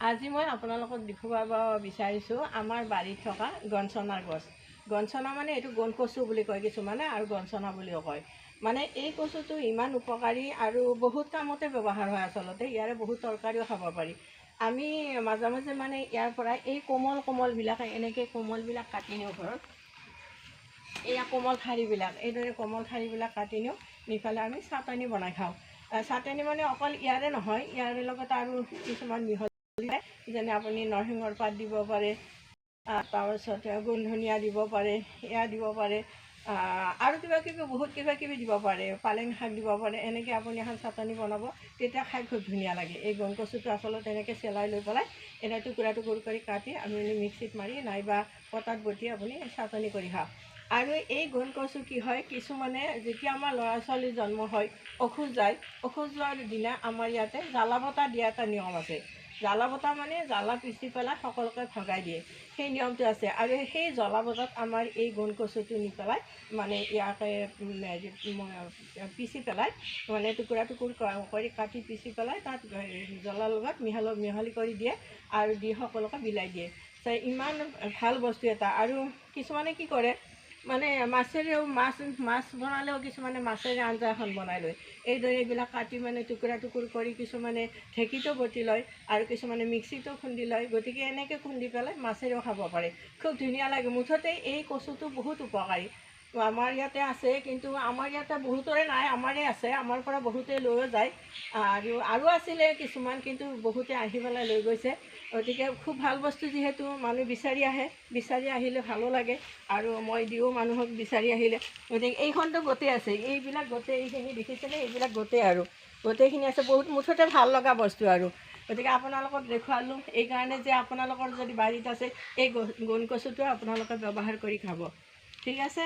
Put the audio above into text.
আজি মই আপোনালোকক দেখুৱাব বিচাৰিছোঁ আমাৰ বাৰীত থকা গঞ্চনাৰ গছ। গঞ্চনা মানে এইটো গণ কচু বুলি কয় কিছুমানে, আৰু গঞ্চনা বুলিও কয়। মানে এই কচুটো ইমান উপকাৰী আৰু বহুত কামতে ব্যৱহাৰ হয়। আচলতে ইয়াৰে বহুত তৰকাৰীও খাব পাৰি। আমি মাজে মাজে মানে ইয়াৰ পৰা এই কোমলবিলাক এনেকৈ কোমলবিলাক কাটি নিওঁ ঘৰত। এয়া কোমল ঠাৰিবিলাক, এইদৰে কোমল ঠাৰিবিলাক কাটি নিওঁ, নি পেলাই আমি চাটনি বনাই খাওঁ। চাটনি মানে অকল ইয়াৰে নহয়, ইয়াৰে লগত আৰু কিছুমান মিহলি যেনে আপুনি নৰসিংহৰ পাত দিব পাৰে, তাৰপিছতে গোন্ধনীয়া দিব পাৰে, এয়া দিব পাৰে, আৰু বহুত কিবা কিবি দিব পাৰে, পালেং শাক দিব পাৰে। এনেকৈ আপুনি এখন চাটনি বনাব, তেতিয়া খাই খুব ধুনীয়া লাগে। এই গণ কচুটো আচলতে এনেকৈ চেলাই লৈ পেলাই এনে টুকুৰা কৰি কাটি আপুনি মিক্সিত মাৰি নাইবা পটাত বটি আপুনি চাটনি কৰি খাওক। আৰু এই গণ কচু কি হয়, কিছুমানে যেতিয়া আমাৰ ল'ৰা ছোৱালী জন্ম হয়, অসুখ যায়, অসুখ যোৱাৰ দিনা আমাৰ ইয়াতে জ্বালা বটা দিয়া এটা নিয়ম আছে। জ্বালা বটা মানে জ্বালা পিচি পেলাই সকলোকে ভগাই দিয়ে, সেই নিয়মটো আছে। আৰু সেই জ্বলা বটাত আমাৰ এই গণ কচুটো নি পেলাই মানে ইয়াকে পিচি পেলাই মানে টুকুৰা কৰি কাটি পিচি পেলাই তাত জ্বলাৰ লগত মিহলি কৰি দিয়ে আৰু দি সকলোকে বিলাই দিয়ে। ইমান ভাল বস্তু এটা। আৰু কিছুমানে কি কৰে, মানে মাছেৰেও মাছ বনালেও কিছুমানে মাছেৰে আঞ্জা এখন বনাই লয়। এইদৰে এইবিলাক কাটি মানে টুকুৰা কৰি কিছুমানে ঢেঁকীতো বটি লয় আৰু কিছুমানে মিক্সিতো খুন্দি লয়। গতিকে এনেকৈ খুন্দি পেলাই মাছেৰেও খাব পাৰে, খুব ধুনীয়া লাগে। মুঠতে এই কচুটো বহুত উপকাৰী। আমাৰ ইয়াতে আছে, কিন্তু আমাৰ ইয়াতে বহুতৰে নাই, আমাৰে আছে। আমাৰ পৰা বহুতে লৈও যায়, আৰু আছিলে কিছুমান, কিন্তু বহুতে আহি পেলাই লৈ গৈছে। গতিকে খুব ভাল বস্তু, যিহেতু মানুহ বিচাৰি আহে, বিচাৰি আহিলে ভালো লাগে, আৰু মই দিওঁ মানুহক বিচাৰি আহিলে। গতিকে এইখনটো গোটেই আছে, এইবিলাক গোটেই এইখিনি দেখিছেনে, এইবিলাক গোটেই আৰু গোটেইখিনি আছে। বহুত মুঠতে ভাল লগা বস্তু আৰু। গতিকে আপোনালোকক দেখুৱালোঁ এইকাৰণে যে আপোনালোকৰ যদি বাৰীত আছে, এই গণ কচুটো আপোনালোকে ব্যৱহাৰ কৰি খাব। ঠিক আছে।